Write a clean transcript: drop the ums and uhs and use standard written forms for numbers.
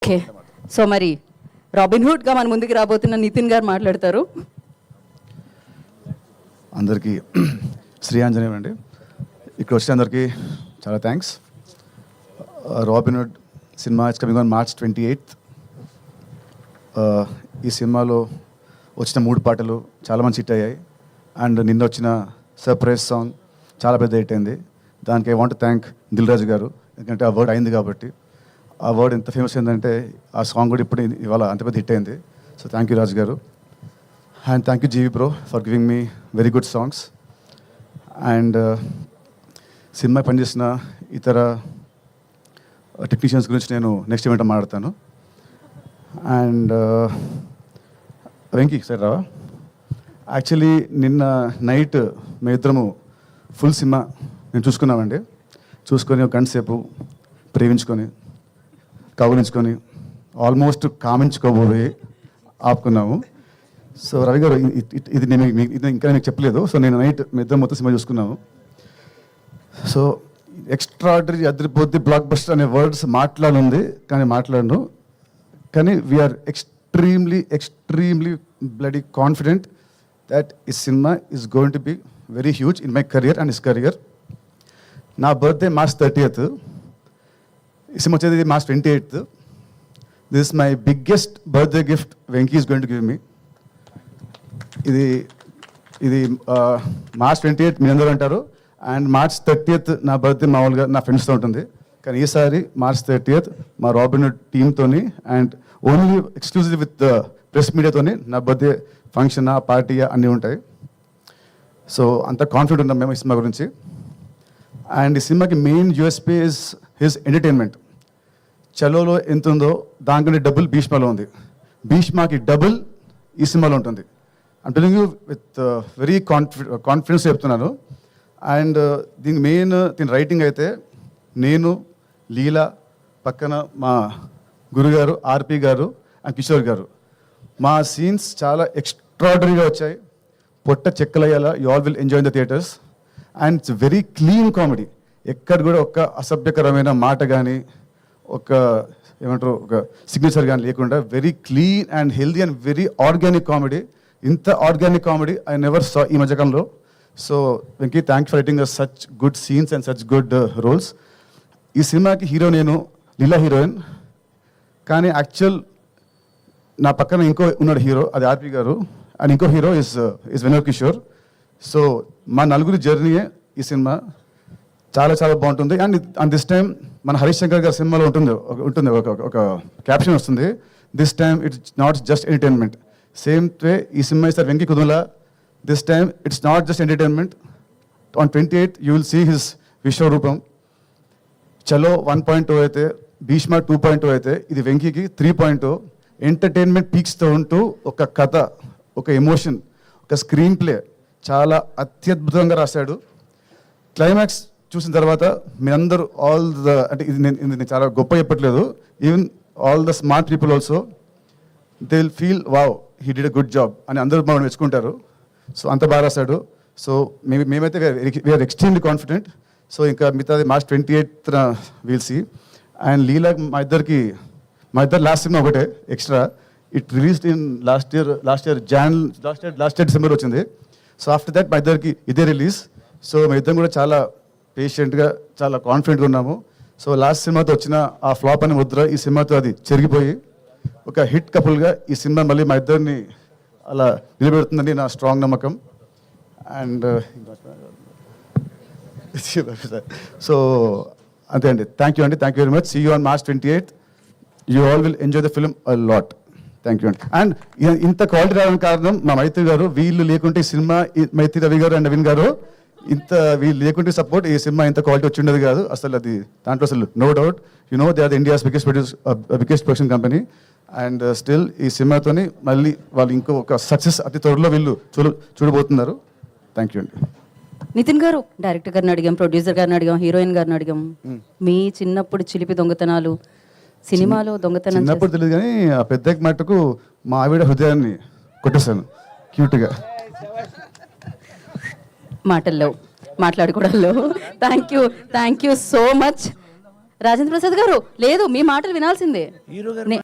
Okay, so మరి robin హుడ్గా మన ముందుకు రాబోతున్న నితిన్ గారు మాట్లాడతారు. అందరికీ శ్రీ ఆంజనేయం అండి. ఇక్కడ వచ్చే అందరికీ చాలా thanks. Robin hood cinema it's coming on March 28th. ఈ సినిమాలో వచ్చిన 3 పాటలు చాలా మంచి హిట్ అయ్యాయి. అండ్ నిన్న వచ్చిన సర్ప్రైజ్ సాంగ్ చాలా పెద్ద హిట్ అయింది. దానికి I want thank Dil Raju గారు, ఎందుకంటే ఆ వర్డ్ అయింది కాబట్టి. ఆ వర్డ్ ఎంత ఫేమస్ అయిందంటే ఆ సాంగ్ కూడా ఇప్పుడు ఇవాళ అంత పెద్ద హిట్ అయింది. సో థ్యాంక్ యూ రాజు గారు. And thank you GV bro for giving me very good songs. And cinema పనిచేసిన ఇతర టెక్నీషియన్స్ గురించి నేను నెక్స్ట్ ఈవెంట్ మాట్లాడతాను. అండ్ వెంకీ సార్ రావా, యాక్చువల్లీ నిన్న నైట్ మేమిద్దరము ఫుల్ సినిమా మేము చూసుకున్నామండి. చూసుకొని ఒక గంట సేపు ప్రేమించుకొని కౌలించుకొని ఆల్మోస్ట్ కామించుకోబోయి ఆపుకున్నాము. సో రవి గారు ఇది నేను ఇంకా మీకు చెప్పలేదు. సో నేను నైట్ మీ ఇద్దరం మొత్తం సినిమా చూసుకున్నాము. సో ఎక్స్ట్రాడరీ అదిరిపోద్ది బ్లాక్ బస్టర్ అనే వర్డ్స్ మాట్లాడుంది, కానీ మాట్లాడను. కానీ we are extremely bloody confident that ఈ cinema is going to be very huge in my career and his career. నా బర్త్డే March 30th, ఈ సినిమా వచ్చేది March 28th. This is my biggest birthday gift Venky is going to give me. ఇది March 28th మీ అందరూ అంటారు, and March 30th నా birthday మామూలుగా నా ఫ్రెండ్స్తో ఉంటుంది. కానీ ఈసారి March 30th మా రాబిన్ హుడ్ టీమ్తోని and only exclusive with press మీడియాతోని నా బర్త్డే ఫంక్షన్ పార్టీ అన్నీ ఉంటాయి. సో అంత కాన్ఫిడెంట్ ఉన్నాం మేము ఈ సినిమా గురించి. అండ్ ఈ సినిమాకి main USP is his entertainment. చలోలో ఎంత ఉందో దానికంటే డబుల్ భీష్మలో ఉంది. భీష్మకి డబుల్ ఈ సినిమాలో ఉంటుంది. I'm telling you with very confidence చెప్తున్నాను. అండ్ దీని మెయిన్ రైటింగ్ అయితే నేను, లీలా, పక్కన మా గురుగారు ఆర్పి గారు అండ్ కిషోర్ గారు. మా సీన్స్ చాలా ఎక్స్ట్రాడనరీగా వచ్చాయి. పొట్ట చెక్కలయ్యేలా you all will enjoy in the theatres. And it's very clean comedy. ఎక్కడ కూడా ఒక అసభ్యకరమైన మాట కానీ ఒక ఏమంటారు ఒక సిగ్నేచర్ కానీ లేకుండా very clean and healthy and very organic comedy. ఇంత organic comedy I never saw ఈ మధ్యకాలంలో. So Venky, thanks for writing such good scenes and such good roles. ఈ సినిమాకి హీరో నేను, లీలా హీరోయిన్. కానీ యాక్చువల్ నా పక్కన ఇంకో ఉన్నాడు హీరో, అది ఆర్పి గారు. అండ్ ఇంకో hero is Vinod Kishore. So మా నలుగురి జర్నీయే ఈ సినిమా. చాలా చాలా బాగుంటుంది. అండ్ దిస్ టైం మన హరీష్ శంకర్ గారి సినిమాలో ఉంటుంది ఒక క్యాప్షన్ వస్తుంది, this time it's not just entertainment. Same way ఈ సినిమా ఇస్తారు వెంకీ కుదులా. This time it's not just entertainment. On 28th you will see his విశ్వరూపం. చలో 1.0 అయితే, భీష్మ 2.0 అయితే, ఇది వెంకీకి 3.0. ఎంటర్టైన్మెంట్ పీక్స్తో ఉంటూ ఒక కథ, ఒక ఎమోషన్, ఒక స్క్రీన్ ప్లే చాలా అత్యద్భుతంగా రాశాడు. క్లైమాక్స్ చూసిన తర్వాత మీరందరూ అంటే ఇది నేను చాలా గొప్ప చెప్పట్లేదు, even all the smart people also they will feel wow he did a good job అని అందరూ మనం మెచ్చుకుంటారు. సో అంత బాగా రాశాడు. సో మేమైతే వీఆర్ ఎక్స్ట్రీమ్లీ కాన్ఫిడెంట్. సో ఇంకా మిగతాది March 28th we'll see. And Leela మా ఇద్దరు లాస్ట్ సినిమా ఒకటే extra. It released in last year December వచ్చింది. సో ఆఫ్టర్ దట్ మా ఇద్దరికి ఇదే రిలీజ్. సో మా ఇద్దరం కూడా చాలా పేషెంట్గా చాలా కాన్ఫిడెంట్గా ఉన్నాము. సో లాస్ట్ సినిమాతో వచ్చిన ఆ ఫ్లాప్ అనే ముద్ర ఈ సినిమాతో అది చెరిగిపోయి ఒక హిట్ కపుల్గా ఈ సినిమా మళ్ళీ మా ఇద్దరిని అలా నిలబెడుతుందని నా స్ట్రాంగ్ నమ్మకం. అండ్ సో అంతే అండి. Thank you very much. See you on March 28th. You all will enjoy the film a lot. Thank you అండి. అండ్ ఇంత క్వాలిటీ రావడానికి కారణం మా మైత్రి గారు. వీళ్ళు లేకుంటే ఈ సినిమా, మైత్రి రవి గారు అండ్ నవీన్ గారు, వీళ్ళు లేకుంటే సపోర్ట్ ఈ సినిమా ఇంత క్వాలిటీ వచ్చి ఉండదు కాదు అసలు. అది దాంట్లో అసలు no doubt. You know they are the India's biggest production company. And still ఈ సినిమాతోని మళ్ళీ వాళ్ళు ఇంకో ఒక సక్సెస్ అతి త్వరలో వీళ్ళు చూడబోతున్నారు. థ్యాంక్ యూ అండి. నితిన్ గారు, డైరెక్టర్ గారిని అడిగాం, ప్రొడ్యూసర్ గారిని అడిగాం, హీరోయిన్ గారిని అడిగాం. మీ చిన్నప్పుడు చిలిపి దొంగతనాలు, సినిమాలో దొంగతనం చిన్నప్పుడు తెలియదు, కానీ ఆ పెద్ద మట్టుకు మా ఆవిడ హృదయాన్ని కొట్టేశాను క్యూట్గా. మాటల్లో మాట్లాడుకోవడంలో. Thank you so much. Rajendra Prasad garu, లేదు మీ మాటలు వినాల్సిందే.